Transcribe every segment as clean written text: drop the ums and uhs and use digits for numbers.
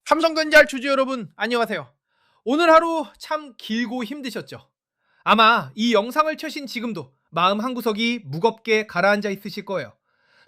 삼성전자 주주 여러분 안녕하세요. 오늘 하루 참 길고 힘드셨죠? 아마 이 영상을 켜신 지금도 마음 한구석이 무겁게 가라앉아 있으실 거예요.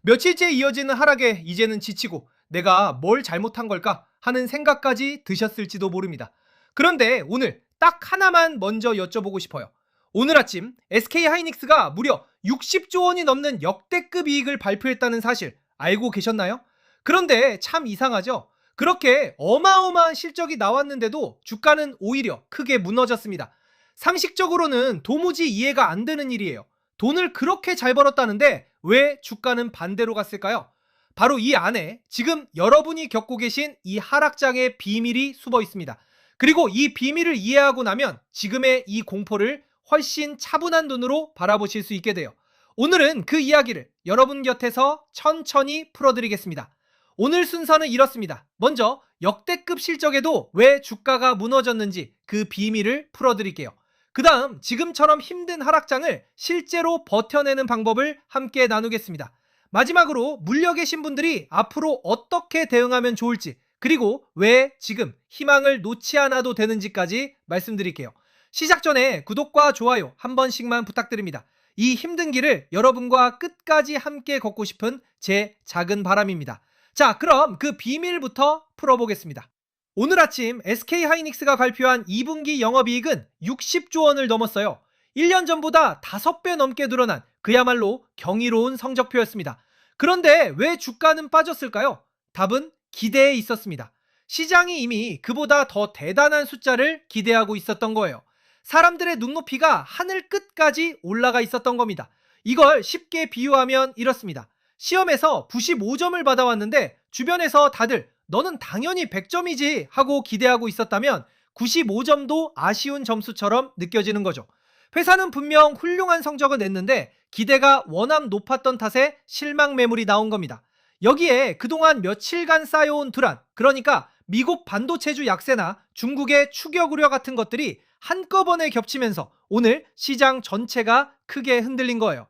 며칠째 이어지는 하락에 이제는 지치고 내가 뭘 잘못한 걸까 하는 생각까지 드셨을지도 모릅니다. 그런데 오늘 딱 하나만 먼저 여쭤보고 싶어요. 오늘 아침 SK하이닉스가 무려 60조 원이 넘는 역대급 이익을 발표했다는 사실 알고 계셨나요? 그런데 참 이상하죠? 그렇게 어마어마한 실적이 나왔는데도 주가는 오히려 크게 무너졌습니다. 상식적으로는 도무지 이해가 안 되는 일이에요. 돈을 그렇게 잘 벌었다는데 왜 주가는 반대로 갔을까요? 바로 이 안에 지금 여러분이 겪고 계신 이 하락장의 비밀이 숨어 있습니다. 그리고 이 비밀을 이해하고 나면 지금의 이 공포를 훨씬 차분한 눈으로 바라보실 수 있게 돼요. 오늘은 그 이야기를 여러분 곁에서 천천히 풀어드리겠습니다. 오늘 순서는 이렇습니다. 먼저 역대급 실적에도 왜 주가가 무너졌는지 그 비밀을 풀어드릴게요. 그 다음 지금처럼 힘든 하락장을 실제로 버텨내는 방법을 함께 나누겠습니다. 마지막으로 물려 계신 분들이 앞으로 어떻게 대응하면 좋을지, 그리고 왜 지금 희망을 놓지 않아도 되는지까지 말씀드릴게요. 시작 전에 구독과 좋아요 한 번씩만 부탁드립니다. 이 힘든 길을 여러분과 끝까지 함께 걷고 싶은 제 작은 바람입니다. 자, 그럼 그 비밀부터 풀어보겠습니다. 오늘 아침 SK하이닉스가 발표한 2분기 영업이익은 60조 원을 넘었어요. 1년 전보다 5배 넘게 늘어난 그야말로 경이로운 성적표였습니다. 그런데 왜 주가는 빠졌을까요? 답은 기대에 있었습니다. 시장이 이미 그보다 더 대단한 숫자를 기대하고 있었던 거예요. 사람들의 눈높이가 하늘 끝까지 올라가 있었던 겁니다. 이걸 쉽게 비유하면 이렇습니다. 시험에서 95점을 받아왔는데 주변에서 다들 너는 당연히 100점이지 하고 기대하고 있었다면 95점도 아쉬운 점수처럼 느껴지는 거죠. 회사는 분명 훌륭한 성적을 냈는데 기대가 워낙 높았던 탓에 실망 매물이 나온 겁니다. 여기에 그동안 며칠간 쌓여온 불안, 그러니까 미국 반도체주 약세나 중국의 추격 우려 같은 것들이 한꺼번에 겹치면서 오늘 시장 전체가 크게 흔들린 거예요.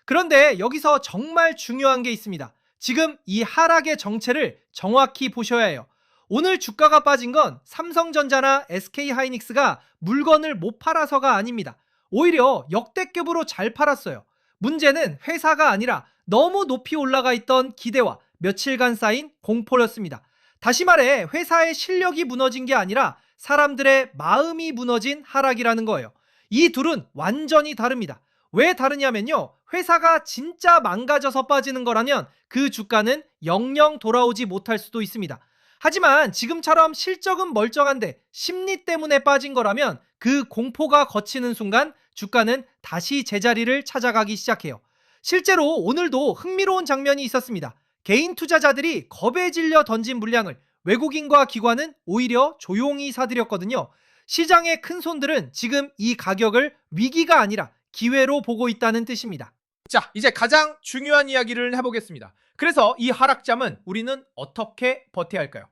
그런데 여기서 정말 중요한 게 있습니다. 지금 이 하락의 정체를 정확히 보셔야 해요. 오늘 주가가 빠진 건 삼성전자나 SK하이닉스가 물건을 못 팔아서가 아닙니다. 오히려 역대급으로 잘 팔았어요. 문제는 회사가 아니라 너무 높이 올라가 있던 기대와 며칠간 쌓인 공포였습니다. 다시 말해 회사의 실력이 무너진 게 아니라 사람들의 마음이 무너진 하락이라는 거예요. 이 둘은 완전히 다릅니다. 왜 다르냐면요, 회사가 진짜 망가져서 빠지는 거라면 그 주가는 영영 돌아오지 못할 수도 있습니다. 하지만 지금처럼 실적은 멀쩡한데 심리 때문에 빠진 거라면 그 공포가 걷히는 순간 주가는 다시 제자리를 찾아가기 시작해요. 실제로 오늘도 흥미로운 장면이 있었습니다. 개인 투자자들이 겁에 질려 던진 물량을 외국인과 기관은 오히려 조용히 사들였거든요. 시장의 큰 손들은 지금 이 가격을 위기가 아니라 기회로 보고 있다는 뜻입니다. 자, 이제 가장 중요한 이야기를 해보겠습니다. 그래서 이 하락잠은 우리는 어떻게 버텨야 할까요?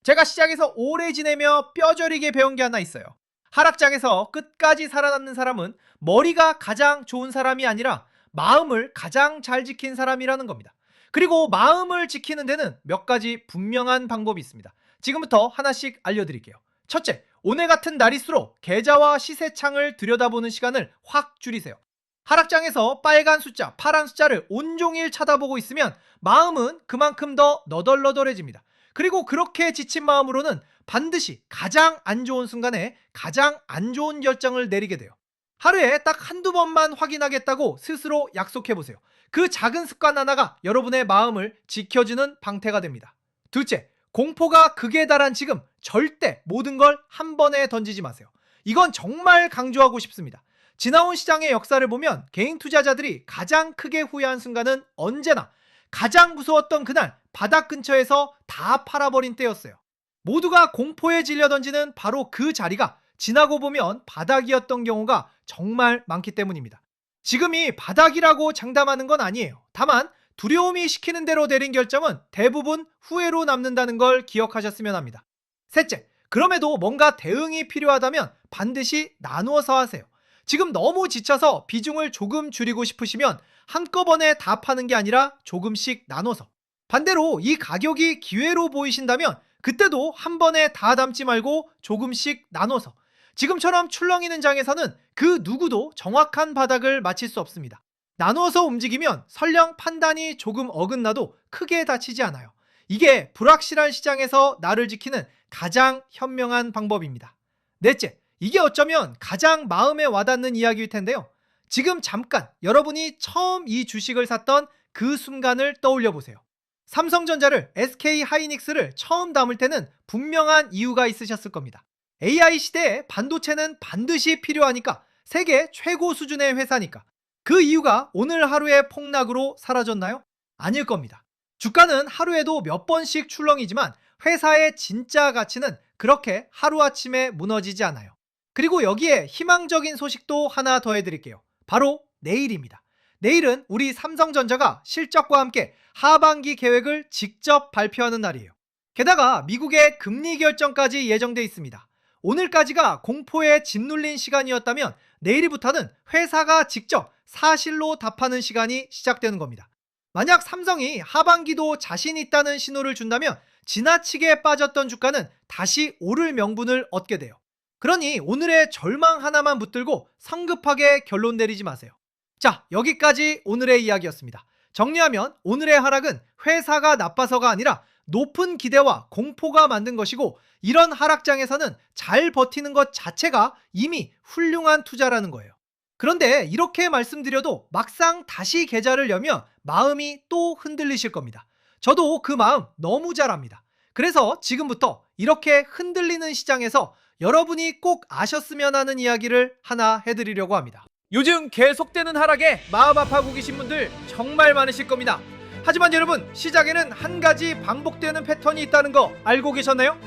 제가 시장에서 오래 지내며 뼈저리게 배운 게 하나 있어요. 하락장에서 끝까지 살아남는 사람은 머리가 가장 좋은 사람이 아니라 마음을 가장 잘 지킨 사람이라는 겁니다. 그리고 마음을 지키는 데는 몇 가지 분명한 방법이 있습니다. 지금부터 하나씩 알려드릴게요. 첫째, 오늘 같은 날일수록 계좌와 시세창을 들여다보는 시간을 확 줄이세요. 하락장에서 빨간 숫자, 파란 숫자를 온종일 쳐다보고 있으면 마음은 그만큼 더 너덜너덜해집니다. 그리고 그렇게 지친 마음으로는 반드시 가장 안 좋은 순간에 가장 안 좋은 결정을 내리게 돼요. 하루에 딱 한두 번만 확인하겠다고 스스로 약속해보세요. 그 작은 습관 하나가 여러분의 마음을 지켜주는 방패가 됩니다. 둘째, 공포가 극에 달한 지금 절대 모든 걸 한 번에 던지지 마세요. 이건 정말 강조하고 싶습니다. 지나온 시장의 역사를 보면 개인 투자자들이 가장 크게 후회한 순간은 언제나 가장 무서웠던 그날 바닥 근처에서 다 팔아버린 때였어요. 모두가 공포에 질려 던지는 바로 그 자리가 지나고 보면 바닥이었던 경우가 정말 많기 때문입니다. 지금이 바닥이라고 장담하는 건 아니에요. 다만 두려움이 시키는 대로 내린 결정은 대부분 후회로 남는다는 걸 기억하셨으면 합니다. 셋째, 그럼에도 뭔가 대응이 필요하다면 반드시 나누어서 하세요. 지금 너무 지쳐서 비중을 조금 줄이고 싶으시면 한꺼번에 다 파는 게 아니라 조금씩 나눠서, 반대로 이 가격이 기회로 보이신다면 그때도 한 번에 다 담지 말고 조금씩 나눠서, 지금처럼 출렁이는 장에서는 그 누구도 정확한 바닥을 맞힐 수 없습니다. 나누어서 움직이면 설령 판단이 조금 어긋나도 크게 다치지 않아요. 이게 불확실한 시장에서 나를 지키는 가장 현명한 방법입니다. 넷째, 이게 어쩌면 가장 마음에 와닿는 이야기일 텐데요. 지금 잠깐 여러분이 처음 이 주식을 샀던 그 순간을 떠올려 보세요. 삼성전자를 SK하이닉스를 처음 담을 때는 분명한 이유가 있으셨을 겁니다. AI 시대에 반도체는 반드시 필요하니까, 세계 최고 수준의 회사니까. 그 이유가 오늘 하루의 폭락으로 사라졌나요? 아닐 겁니다. 주가는 하루에도 몇 번씩 출렁이지만 회사의 진짜 가치는 그렇게 하루아침에 무너지지 않아요. 그리고 여기에 희망적인 소식도 하나 더 해드릴게요. 바로 내일입니다. 내일은 우리 삼성전자가 실적과 함께 하반기 계획을 직접 발표하는 날이에요. 게다가 미국의 금리 결정까지 예정돼 있습니다. 오늘까지가 공포에 짓눌린 시간이었다면 내일부터는 회사가 직접 사실로 답하는 시간이 시작되는 겁니다. 만약 삼성이 하반기도 자신 있다는 신호를 준다면 지나치게 빠졌던 주가는 다시 오를 명분을 얻게 돼요. 그러니 오늘의 절망 하나만 붙들고 성급하게 결론 내리지 마세요. 자, 여기까지 오늘의 이야기였습니다. 정리하면 오늘의 하락은 회사가 나빠서가 아니라 높은 기대와 공포가 만든 것이고, 이런 하락장에서는 잘 버티는 것 자체가 이미 훌륭한 투자라는 거예요. 그런데 이렇게 말씀드려도 막상 다시 계좌를 여면 마음이 또 흔들리실 겁니다. 저도 그 마음 너무 잘 압니다. 그래서 지금부터 이렇게 흔들리는 시장에서 여러분이 꼭 아셨으면 하는 이야기를 하나 해드리려고 합니다. 요즘 계속되는 하락에 마음 아파하고 계신 분들 정말 많으실 겁니다. 하지만 여러분, 시장에는 한 가지 반복되는 패턴이 있다는 거 알고 계셨나요?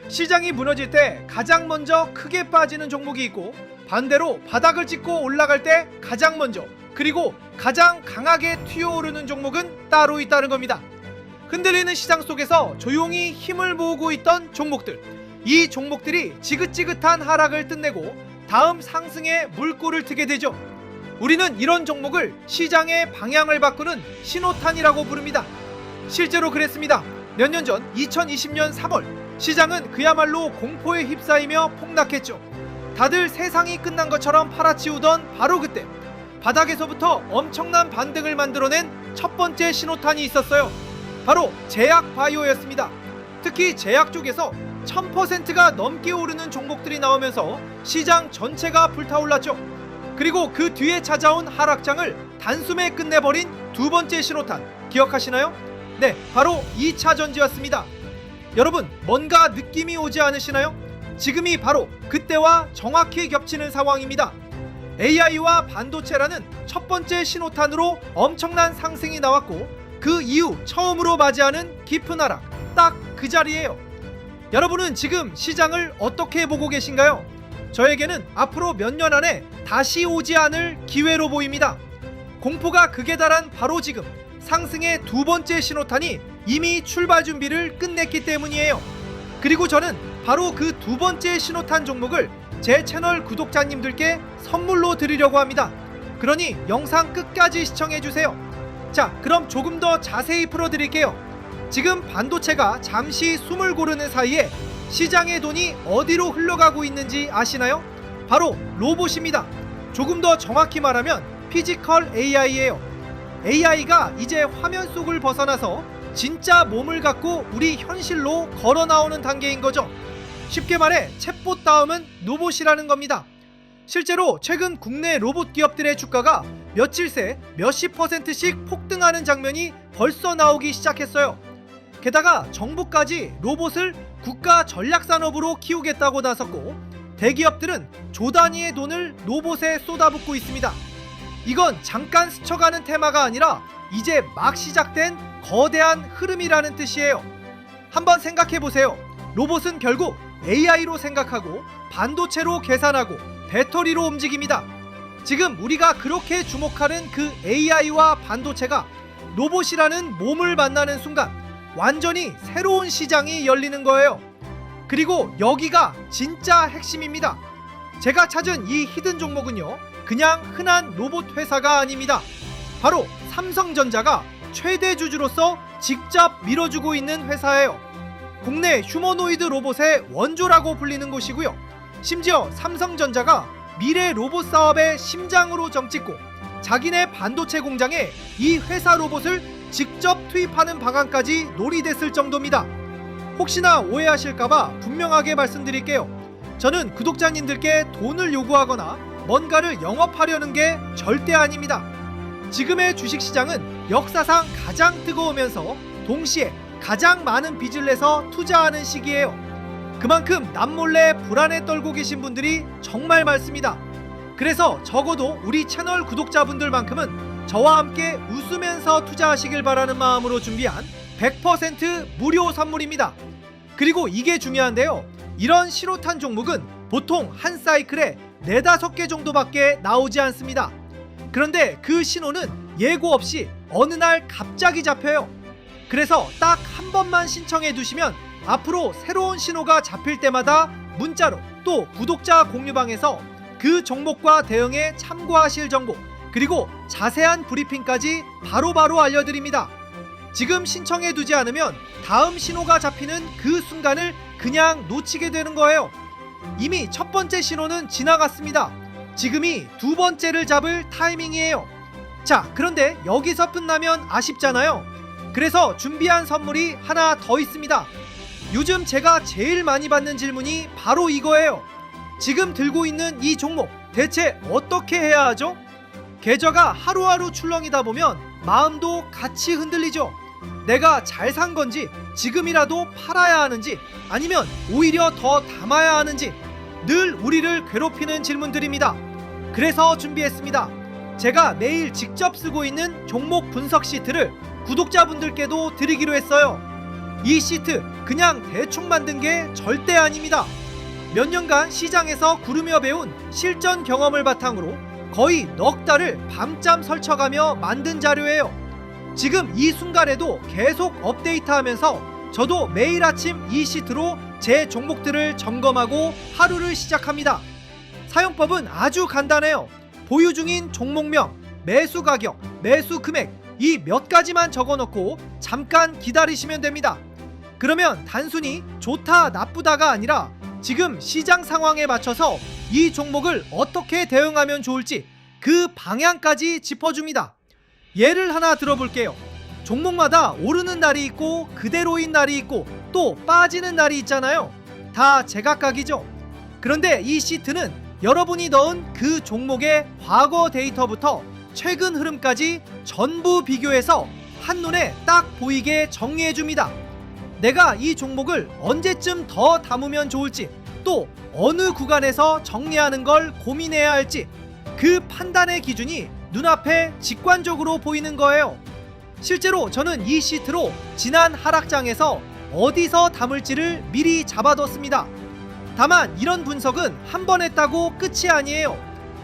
시장이 무너질 때 가장 먼저 크게 빠지는 종목이 있고, 반대로 바닥을 찍고 올라갈 때 가장 먼저, 그리고 가장 강하게 튀어오르는 종목은 따로 있다는 겁니다. 흔들리는 시장 속에서 조용히 힘을 모으고 있던 종목들, 이 종목들이 지긋지긋한 하락을 끝내고 다음 상승에 물꼬를 트게 되죠. 우리는 이런 종목을 시장의 방향을 바꾸는 신호탄이라고 부릅니다. 실제로 그랬습니다. 몇 년 전 2020년 3월 시장은 그야말로 공포에 휩싸이며 폭락했죠. 다들 세상이 끝난 것처럼 팔아치우던 바로 그때, 바닥에서부터 엄청난 반등을 만들어낸 첫 번째 신호탄이 있었어요. 바로 제약바이오였습니다. 특히 제약 쪽에서 1000%가 넘게 오르는 종목들이 나오면서 시장 전체가 불타올랐죠. 그리고 그 뒤에 찾아온 하락장을 단숨에 끝내버린 두 번째 신호탄 기억하시나요? 네, 바로 2차 전지였습니다. 여러분, 뭔가 느낌이 오지 않으시나요? 지금이 바로 그때와 정확히 겹치는 상황입니다. AI와 반도체라는 첫 번째 신호탄으로 엄청난 상승이 나왔고, 그 이후 처음으로 맞이하는 깊은 하락, 딱 그 자리예요. 여러분은 지금 시장을 어떻게 보고 계신가요? 저에게는 앞으로 몇 년 안에 다시 오지 않을 기회로 보입니다. 공포가 극에 달한 바로 지금, 상승의 두 번째 신호탄이 이미 출발 준비를 끝냈기 때문이에요. 그리고 저는 바로 그 두 번째 신호탄 종목을 제 채널 구독자님들께 선물로 드리려고 합니다. 그러니 영상 끝까지 시청해주세요. 자, 그럼 조금 더 자세히 풀어드릴게요. 지금 반도체가 잠시 숨을 고르는 사이에 시장의 돈이 어디로 흘러가고 있는지 아시나요? 바로 로봇입니다. 조금 더 정확히 말하면 피지컬 AI예요. AI가 이제 화면 속을 벗어나서 진짜 몸을 갖고 우리 현실로 걸어 나오는 단계인 거죠. 쉽게 말해 챗봇 다음은 로봇이라는 겁니다. 실제로 최근 국내 로봇 기업들의 주가가 며칠 새 몇십 %씩 폭등하는 장면이 벌써 나오기 시작했어요. 게다가 정부까지 로봇을 국가 전략산업으로 키우겠다고 나섰고, 대기업들은 조 단위의 돈을 로봇에 쏟아붓고 있습니다. 이건 잠깐 스쳐가는 테마가 아니라 이제 막 시작된 거대한 흐름이라는 뜻이에요. 한번 생각해보세요. 로봇은 결국 AI로 생각하고 반도체로 계산하고 배터리로 움직입니다. 지금 우리가 그렇게 주목하는 그 AI와 반도체가 로봇이라는 몸을 만나는 순간 완전히 새로운 시장이 열리는 거예요. 그리고 여기가 진짜 핵심입니다. 제가 찾은 이 히든 종목은요, 그냥 흔한 로봇 회사가 아닙니다. 바로 삼성전자가 최대 주주로서 직접 밀어주고 있는 회사예요. 국내 휴머노이드 로봇의 원조라고 불리는 곳이고요. 심지어 삼성전자가 미래 로봇 사업의 심장으로 점찍고 자기네 반도체 공장에 이 회사 로봇을 직접 투입하는 방안까지 논의됐을 정도입니다. 혹시나 오해하실까봐 분명하게 말씀드릴게요. 저는 구독자님들께 돈을 요구하거나 뭔가를 영업하려는 게 절대 아닙니다. 지금의 주식시장은 역사상 가장 뜨거우면서 동시에 가장 많은 빚을 내서 투자하는 시기예요. 그만큼 남몰래 불안에 떨고 계신 분들이 정말 많습니다. 그래서 적어도 우리 채널 구독자분들만큼은 저와 함께 웃으면서 투자하시길 바라는 마음으로 준비한 100% 무료 선물입니다. 그리고 이게 중요한데요. 이런 신호탄 종목은 보통 한 사이클에 4-5개 정도밖에 나오지 않습니다. 그런데 그 신호는 예고 없이 어느 날 갑자기 잡혀요. 그래서 딱 한 번만 신청해 두시면 앞으로 새로운 신호가 잡힐 때마다 문자로 또 구독자 공유방에서 그 종목과 대응에 참고하실 정보 그리고 자세한 브리핑까지 바로바로 알려드립니다. 지금 신청해 두지 않으면 다음 신호가 잡히는 그 순간을 그냥 놓치게 되는 거예요. 이미 첫 번째 신호는 지나갔습니다. 지금이 두 번째를 잡을 타이밍이에요. 자, 그런데 여기서 끝나면 아쉽잖아요. 그래서 준비한 선물이 하나 더 있습니다. 요즘 제가 제일 많이 받는 질문이 바로 이거예요. 지금 들고 있는 이 종목 대체 어떻게 해야 하죠? 계좌가 하루하루 출렁이다 보면 마음도 같이 흔들리죠. 내가 잘 산 건지 지금이라도 팔아야 하는지 아니면 오히려 더 담아야 하는지 늘 우리를 괴롭히는 질문들입니다. 그래서 준비했습니다. 제가 매일 직접 쓰고 있는 종목 분석 시트를 구독자분들께도 드리기로 했어요. 이 시트 그냥 대충 만든 게 절대 아닙니다. 몇 년간 시장에서 구르며 배운 실전 경험을 바탕으로 거의 넉 달을 밤잠 설쳐가며 만든 자료예요. 지금 이 순간에도 계속 업데이트하면서 저도 매일 아침 이 시트로 제 종목들을 점검하고 하루를 시작합니다. 사용법은 아주 간단해요. 보유 중인 종목명, 매수 가격, 매수 금액 이 몇 가지만 적어놓고 잠깐 기다리시면 됩니다. 그러면 단순히 좋다 나쁘다가 아니라 지금 시장 상황에 맞춰서 이 종목을 어떻게 대응하면 좋을지 그 방향까지 짚어줍니다. 예를 하나 들어볼게요. 종목마다 오르는 날이 있고 그대로인 날이 있고 또 빠지는 날이 있잖아요. 다 제각각이죠. 그런데 이 시트는 여러분이 넣은 그 종목의 과거 데이터부터 최근 흐름까지 전부 비교해서 한눈에 딱 보이게 정리해줍니다. 내가 이 종목을 언제쯤 더 담으면 좋을지 또 어느 구간에서 정리하는 걸 고민해야 할지 그 판단의 기준이 눈앞에 직관적으로 보이는 거예요. 실제로 저는 이 시트로 지난 하락장에서 어디서 담을지를 미리 잡아뒀습니다. 다만 이런 분석은 한 번 했다고 끝이 아니에요.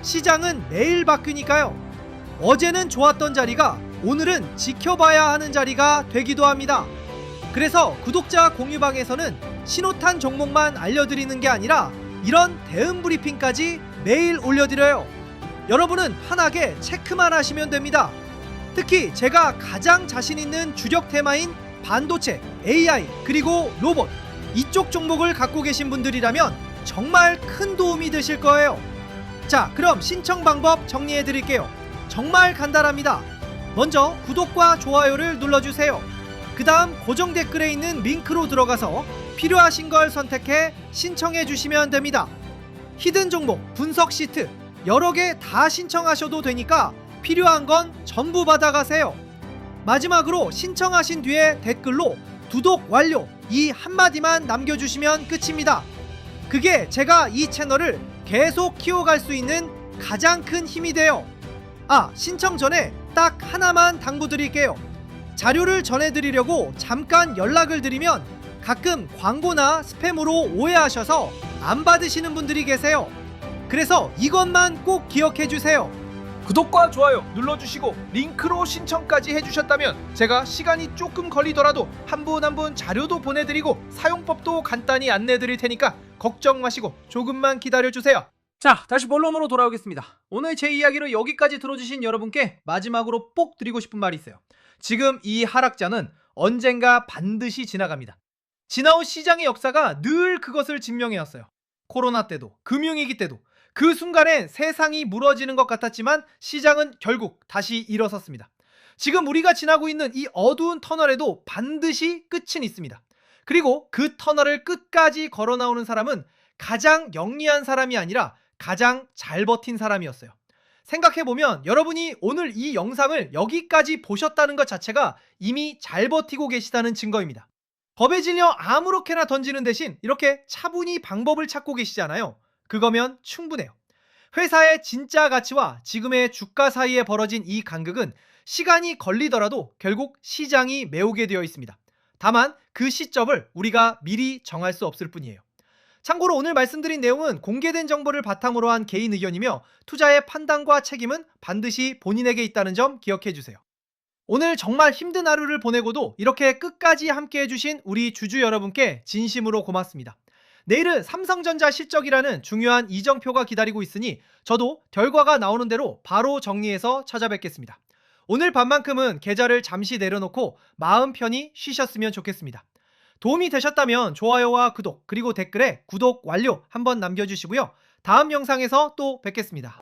시장은 매일 바뀌니까요. 어제는 좋았던 자리가 오늘은 지켜봐야 하는 자리가 되기도 합니다. 그래서 구독자 공유방에서는 신호탄 종목만 알려드리는 게 아니라 이런 대응 브리핑까지 매일 올려드려요. 여러분은 편하게 체크만 하시면 됩니다. 특히 제가 가장 자신 있는 주력 테마인 반도체, AI 그리고 로봇 이쪽 종목을 갖고 계신 분들이라면 정말 큰 도움이 되실 거예요. 자, 그럼 신청 방법 정리해 드릴게요. 정말 간단합니다. 먼저 구독과 좋아요를 눌러주세요. 그 다음 고정 댓글에 있는 링크로 들어가서 필요하신 걸 선택해 신청해 주시면 됩니다. 히든 종목 분석 시트 여러 개 다 신청하셔도 되니까 필요한 건 전부 받아가세요. 마지막으로 신청하신 뒤에 댓글로 구독 완료 이 한마디만 남겨주시면 끝입니다. 그게 제가 이 채널을 계속 키워갈 수 있는 가장 큰 힘이 돼요. 신청 전에 딱 하나만 당부드릴게요. 자료를 전해드리려고 잠깐 연락을 드리면 가끔 광고나 스팸으로 오해하셔서 안 받으시는 분들이 계세요. 그래서 이것만 꼭 기억해주세요. 구독과 좋아요 눌러주시고 링크로 신청까지 해주셨다면 제가 시간이 조금 걸리더라도 한 분 한 분 자료도 보내드리고 사용법도 간단히 안내드릴 테니까 걱정 마시고 조금만 기다려주세요. 자, 다시 본론으로 돌아오겠습니다. 오늘 제 이야기를 여기까지 들어주신 여러분께 마지막으로 꼭 드리고 싶은 말이 있어요. 지금 이 하락장은 언젠가 반드시 지나갑니다. 지나온 시장의 역사가 늘 그것을 증명해왔어요. 코로나 때도, 금융위기 때도 그 순간엔 세상이 무너지는 것 같았지만 시장은 결국 다시 일어섰습니다. 지금 우리가 지나고 있는 이 어두운 터널에도 반드시 끝은 있습니다. 그리고 그 터널을 끝까지 걸어 나오는 사람은 가장 영리한 사람이 아니라 가장 잘 버틴 사람이었어요. 생각해보면 여러분이 오늘 이 영상을 여기까지 보셨다는 것 자체가 이미 잘 버티고 계시다는 증거입니다. 겁에 질려 아무렇게나 던지는 대신 이렇게 차분히 방법을 찾고 계시잖아요. 그거면 충분해요. 회사의 진짜 가치와 지금의 주가 사이에 벌어진 이 간극은 시간이 걸리더라도 결국 시장이 메우게 되어 있습니다. 다만 그 시점을 우리가 미리 정할 수 없을 뿐이에요. 참고로 오늘 말씀드린 내용은 공개된 정보를 바탕으로 한 개인 의견이며 투자의 판단과 책임은 반드시 본인에게 있다는 점 기억해 주세요. 오늘 정말 힘든 하루를 보내고도 이렇게 끝까지 함께 해주신 우리 주주 여러분께 진심으로 고맙습니다. 내일은 삼성전자 실적이라는 중요한 이정표가 기다리고 있으니 저도 결과가 나오는 대로 바로 정리해서 찾아뵙겠습니다. 오늘 밤만큼은 계좌를 잠시 내려놓고 마음 편히 쉬셨으면 좋겠습니다. 도움이 되셨다면 좋아요와 구독 그리고 댓글에 구독 완료 한번 남겨주시고요. 다음 영상에서 또 뵙겠습니다.